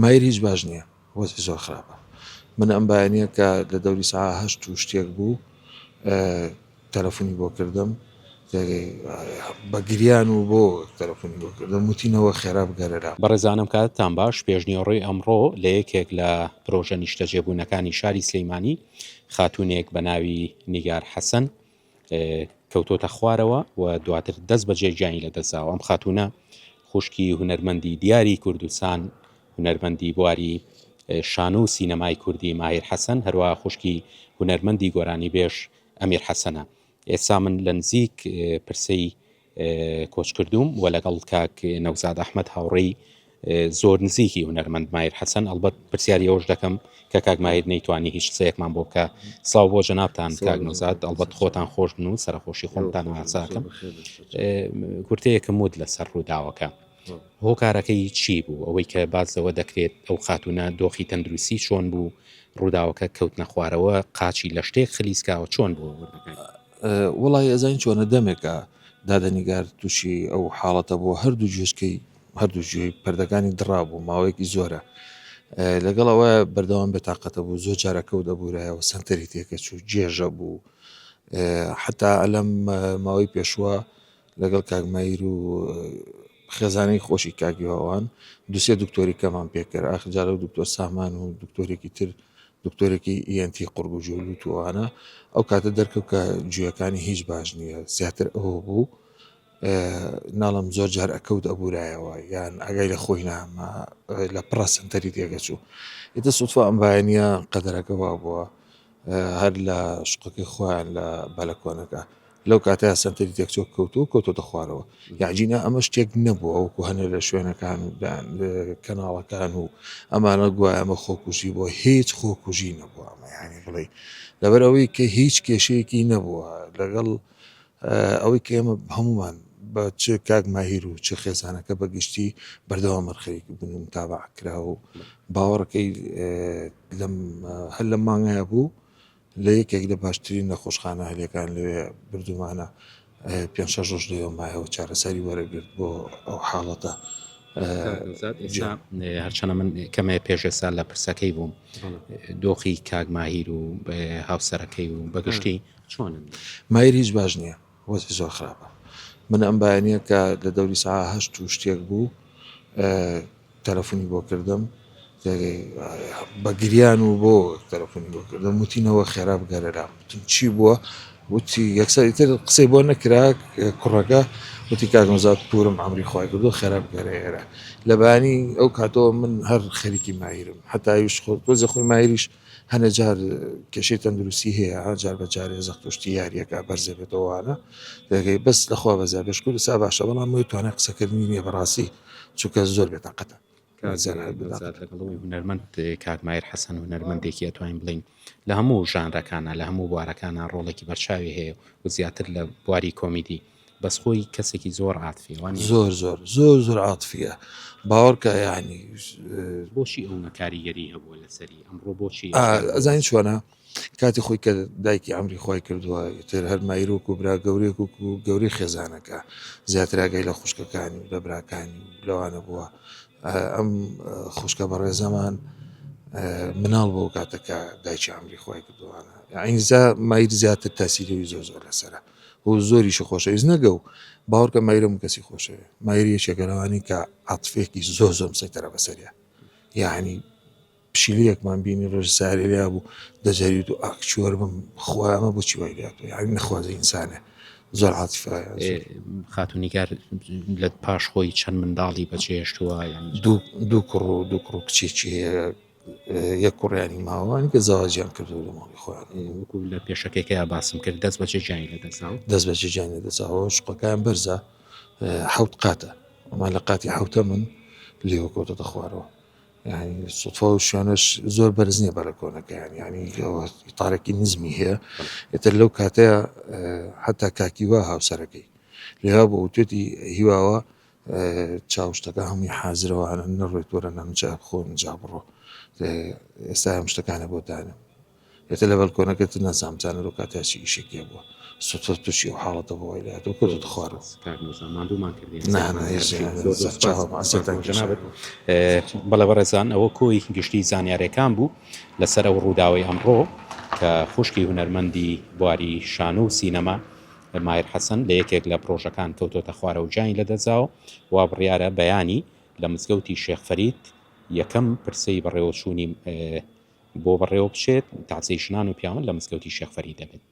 مایر هیچ باش نییە، وەزی زۆر خراپە. من ئەم بەیانیە کە لە دەوری سەعات 8 و شتێک بوو تەلەفۆنی بۆ کردم بە گریان و بۆ تەلەفۆنی بۆ کردم وتینەوە خێرا بگەرەرا. بەڕێزانم کاتتان باش پێشنیۆڕۆی ئەمڕۆ لە یەکێک لە پرۆژە نیشتەجێبوونەکانی شاری سلەیمانی خاتوونێک بە ناوی نیگار حەسەن کەوتۆتە خوارەوە و دواتر دەست بەجێ گیانی لەدەستاوە. ئەم خاتوونە خوشکی هونەرمەندی دیاری کوردستان، هونەرمەندی بواری شانۆ و سینەمای کوردی ماهیر حەسەن، هەروە خوشکی هونەرمەندی گۆرانی بێش ئەمیر حەسەنە. ئێستا من لە نزیک پرسەی کۆچ کردوم و لەگەڵ کاک نەوزاد ئەحمەد هاوڕێی زۆر نزیکی هونەرمەند ماهیر حەسەن ئەلبەت پرسیاری ئەوش دەکەم کە کاک ماهیر نەیتوانی هیچ قسەیەکمان بۆ بکە. سڵاو بۆ جەنابتان کاک نەوزاد، ئەلبەت خۆتان خۆش بن و سەرخۆشی خۆتان ئاساکەم. کورتەیەکم وت لەسەر ڕووداوەکە هۆکارەکەی چی بوو؟ ئەوەی کە بازەوە دەکرێت ئەو خاتونە دۆخی تەندروستی چۆن بوو، ڕووداوەکە کەوت نەخوارەوە قاچی لە شتێک خلیسکاوە چۆن بوو؟ وڵی ئەزین چۆنە دەمێکە دادەنیگار تووشی ئەو حاڵەتە بۆ هەردوو جێشکەی هەردوو پەردەکانی دڕابوو ماوەیەکی زۆرە لەگەڵەوە بەردەوام بێتاقەتە بوو زۆر جارەکەوت دەبوورایەوە سنتەری تێکە چوو جێژە بوو حتا ئەلەم ماوەی پێشوە لەگەڵ کاگمایر و خێزانەی خۆشی کاگیواوان دوسێ دکتۆری کەمان پێکرد ئاخجارە و دکتۆر سامان و دکتۆرێکی تر دکتۆرێکی ئینتی قڕگ و جوولوتوانە ئەو کاتە دەرکەوت کە گوێەکانی هیچ باش نییە زیاتر ئەوە بوو ناڵم زۆر جار ئەکەوت ئەبوورایەوە یان ئەگەی لە خۆی نامە لە پڕە سنتەری تێگەچوو ئێتە سوتفا ئەم باەنە قەدەرەکەوا بووە هەر لە شقەکەی خۆیان لە بالەکۆنەکە لەو کاتە سنتەری تێکچۆ کەوتۆتە خوارەوە یاجینە ئەمە شتێک نەبووە ئەوکو هەنە لە شوێنەکان کەناڵەکان و ئەمانە گوایە ئەمە خۆکوژی بۆ هیچ خۆکوژی نەبووە ئەمە یانی بڵێ لەبەر ئەوەی کە هیچ کێشەیەکی نەبووە لەگەڵ ئەوەی کە ئێمە هەمومان بە چ کاک ماهیر و چه خێزانەکە بەگشتی بەردەوام مەرخەیەکی بوون و متابعکرا و باوەڕەکەی هەر لە مانگایە بوو لە یەکێک لە باشترین نەخۆشخانە هەلەکان لەوێ بردومانە 5 ڕۆژ لەوە مایەوە چارەسەری وەرەگرت بۆ ئەو حاڵەتە هەرچەنە من کەمە پێشێسا لە پرسەکەی بووم دۆخی کاک ماهیر و هاوسەرەکەی و بەگشتی چۆنن؟ مایر هیچ باش نییە، وەزی زۆر خراپە. من ئەم بەیانیە کە لە دەوری سەعات 8 و شتێک بوو تەلەفۆنی بۆ کردم بە گریان و بۆ تەلەفۆنی بۆ کردم وتینەوە خێرا بگەرەرا چی بووە وتی یەکسەریتر قسەی بۆ نەکرا کوڕەکە وتی کاگمزات پورم ئەمری خۆی کردو خێرا بگەرە ئێرە لە بەیانی ئەو کاتەوە من هەر خەریکی ماهیرم حتایش خۆزە خۆی ماهریش هەنە جار کێشەی تەندروستی هەیە جار بە جارێ زەختشتی یاریەکە بەرزێ بێتەوەوانە دەگەی بەس لەخوا بەزا بێشکول سا باشە بەڵام توانای قسەکردنی نییە بەڕاستی چونکە زۆر بێتاقەتە هونەرمەند کاک ماهیر حەسەن هونەرمەندێکی ئەتوانین بڵین لە هەموو ژانرەکانە لە هەموو بوارەکانە ڕۆڵێکی بەرچاوی هەیە و زیاتر لە بواری کۆمیدی بەس خۆی کەسێکی زۆر عاتفیوانی زۆر زۆر زۆر زۆر عاتفیە باوەڕکە یعنی بۆچی ئەو نەکاریگەری هەبووە لەسەری ئەمڕۆ بۆچی ئەزانین چۆنە کاتی خۆی کە دایکی ئەمری خۆی کردووە تر هەر مایرۆک و برا گەورێک و گەوری خێزانەکە زیاتراگەی لە خوشکەکانی و لە براکانی لەوانە بووە ئەم خوشکە بەڕێزەمان مناڵ بۆ کاتەکە دایکی ئەمری خۆی کردووانە ئینجا مایر زیاتر تاسیری زۆر زۆر لەسرە و زۆریش خۆشەویست نەگە و باوەڕکە مایرم کەسی خۆشەوێ مایری یەکێکەوانی کە عاتفێکی زۆر زۆر سەیتەرە بەسەریە یعنی پشیلەکمان بینی ڕۆژ سارێریا بوو دەجاریت و ئاکچوەر بم خوامە بۆچی وایلات یعنی نەخوازە ئینسانە زۆر عاتفە خاتونیگار لە پاش خۆی چەند منداڵی بەجێشتووە دوو کوڕ و دوو کوڕ کچێکی هەیە یەک کوڕیانی ماوانی کە زاواجیان کردو لە ماڵی خۆیان وەکو لە پێشەکەیکە باسم کرد دەست بەجێ جیانی لەدەستاوە دەست بەجێ جیانی لەدەستاوە شقەکان بەرزە حەوت قاتە ئەما لە قاتی حەوتە من لێوە کۆتەتە خوارەوە يعني صدفة وشانش زور برزنية بالكونك يعني طارقي نزمي هي يتلو كاتيا حتى كاكيواها وسرقي لهابو وتوتي هواوا تشاوشتكاهم يحازروا عن النرويت ورنا نجاب خون جابرو استاهم اشتكانا بودانا ێتە لە بەلکۆنەکەت نەزانامزانە و کاتاسی ئیشێکی بووە سوتە تووشی و حاڵەتە بۆ ویلایەت و کورد خوارەوە ماندوومان جەنابەت بەڵێ بەڕێزان ئەوە کۆی گشتی زانیاریەکان بوو لەسەر ئەو ڕووداوی ئەمڕۆ کە خوشکی هونەرمەندی بواری شانۆ و سینەما مایر حەسەن لە یەکێک لە پرۆژەکان کەوتۆتە خوارە و جانی لەدەزاوە وا بڕیارە بەیانی لە مزگەوتی شێخ فەرید یەکەم پرسەی بەڕێوەچوونی بۆ بەڕێوە بچێت تاچەی ژنان و پیاوەن لە مزگەوتی شێخ فەرید دەبێت.